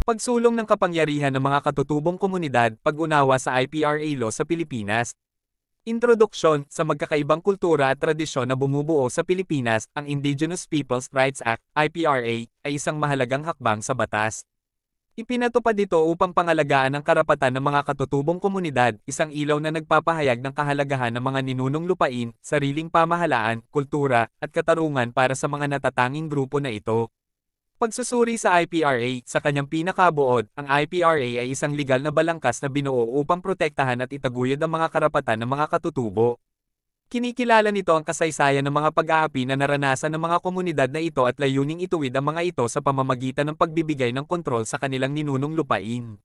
Pagsulong ng kapangyarihan ng mga katutubong komunidad, pag-unawa sa IPRA law sa Pilipinas. Introduksyon sa magkakaibang kultura at tradisyon na bumubuo sa Pilipinas, ang Indigenous Peoples' Rights Act, IPRA, ay isang mahalagang hakbang sa batas. Ipinatupad ito upang pangalagaan ang karapatan ng mga katutubong komunidad, isang ilaw na nagpapahayag ng kahalagahan ng mga ninunong lupain, sariling pamahalaan, kultura, at katarungan para sa mga natatanging grupo na ito. Pagsusuri sa IPRA, sa kanyang pinakabuod, ang IPRA ay isang legal na balangkas na binuo upang protektahan at itaguyod ang mga karapatan ng mga katutubo. Kinikilala nito ang kasaysayan ng mga pag-aapi na naranasan ng mga komunidad na ito at layuning ituwid ang mga ito sa pamamagitan ng pagbibigay ng kontrol sa kanilang ninunong lupain.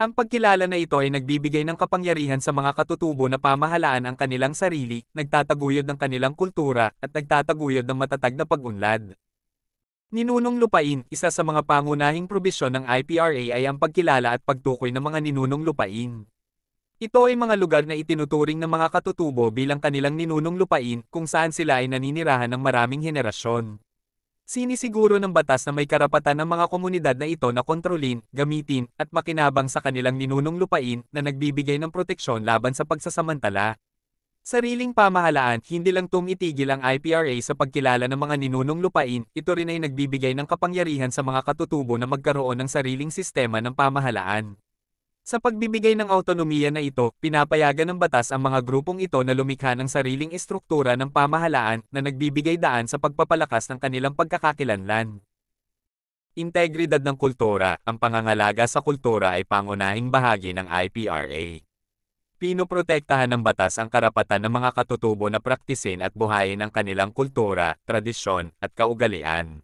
Ang pagkilala na ito ay nagbibigay ng kapangyarihan sa mga katutubo na pamahalaan ang kanilang sarili, nagtataguyod ng kanilang kultura, at nagtataguyod ng matatag na pag-unlad. Ninunong lupain, isa sa mga pangunahing probisyon ng IPRA ay ang pagkilala at pagtukoy ng mga ninunong lupain. Ito ay mga lugar na itinuturing ng mga katutubo bilang kanilang ninunong lupain kung saan sila ay naninirahan ng maraming henerasyon. Sinisiguro ng batas na may karapatan ng mga komunidad na ito na kontrolin, gamitin, at makinabang sa kanilang ninunong lupain na nagbibigay ng proteksyon laban sa pagsasamantala. Sariling pamahalaan, hindi lang tumitigil ang IPRA sa pagkilala ng mga ninunong lupain, ito rin ay nagbibigay ng kapangyarihan sa mga katutubo na magkaroon ng sariling sistema ng pamahalaan. Sa pagbibigay ng autonomiya na ito, pinapayagan ng batas ang mga grupong ito na lumikha ng sariling estruktura ng pamahalaan na nagbibigay daan sa pagpapalakas ng kanilang pagkakakilanlan. Integridad ng kultura, ang pangangalaga sa kultura ay pangunahing bahagi ng IPRA. Pinoprotektahan ng batas ang karapatan ng mga katutubo na praktisin at buhayin ang kanilang kultura, tradisyon, at kaugalian.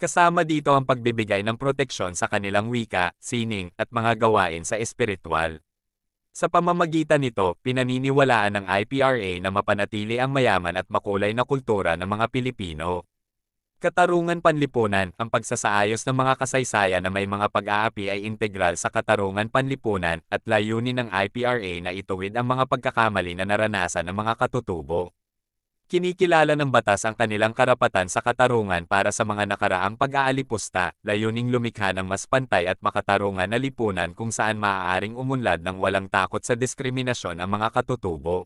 Kasama dito ang pagbibigay ng proteksyon sa kanilang wika, sining, at mga gawain sa espiritual. Sa pamamagitan nito, pinaniniwalaan ng IPRA na mapanatili ang mayaman at makulay na kultura ng mga Pilipino. Katarungan panlipunan, ang pagsasaayos ng mga kasaysayan na may mga pag-aapi ay integral sa katarungan panlipunan at layunin ng IPRA na ituwid ang mga pagkakamali na naranasan ng mga katutubo. Kinikilala ng batas ang kanilang karapatan sa katarungan para sa mga nakaraang pag-aalipusta, layuning lumikha ng mas pantay at makatarungan na lipunan kung saan maaaring umunlad ng walang takot sa diskriminasyon ang mga katutubo.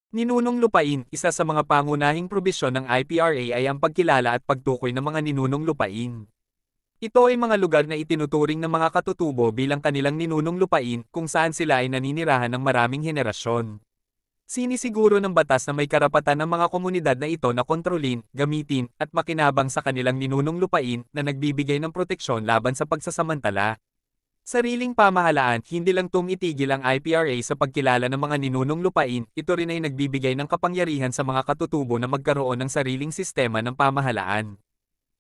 Ninunong lupain, isa sa mga pangunahing probisyon ng IPRA ay ang pagkilala at pagtukoy ng mga ninunong lupain. Ito ay mga lugar na itinuturing ng mga katutubo bilang kanilang ninunong lupain kung saan sila ay naninirahan ng maraming henerasyon. Sinisiguro ng batas na may karapatan ng mga komunidad na ito na kontrolin, gamitin, at makinabang sa kanilang ninunong lupain na nagbibigay ng proteksyon laban sa pagsasamantala. Sariling pamahalaan, hindi lang tumitigil ang IPRA sa pagkilala ng mga ninunong lupain, ito rin ay nagbibigay ng kapangyarihan sa mga katutubo na magkaroon ng sariling sistema ng pamahalaan.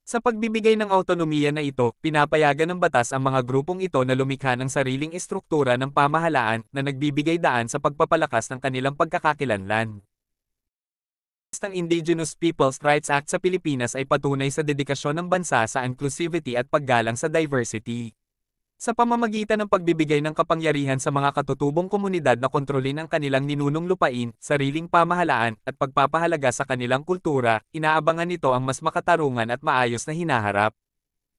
Sa pagbibigay ng autonomiya na ito, pinapayagan ng batas ang mga grupong ito na lumikha ng sariling estruktura ng pamahalaan na nagbibigay daan sa pagpapalakas ng kanilang pagkakakilanlan. Ang Indigenous Peoples' Rights Act sa Pilipinas ay patunay sa dedikasyon ng bansa sa inclusivity at paggalang sa diversity. Sa pamamagitan ng pagbibigay ng kapangyarihan sa mga katutubong komunidad na kontrolin ang kanilang ninunong lupain, sariling pamahalaan, at pagpapahalaga sa kanilang kultura, inaabangan nito ang mas makatarungan at maayos na hinaharap.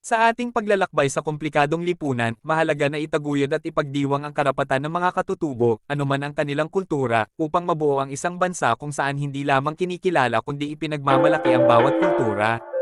Sa ating paglalakbay sa komplikadong lipunan, mahalaga na itaguyod at ipagdiwang ang karapatan ng mga katutubo, anuman ang kanilang kultura, upang mabuo ang isang bansa kung saan hindi lamang kinikilala kundi ipinagmamalaki ang bawat kultura.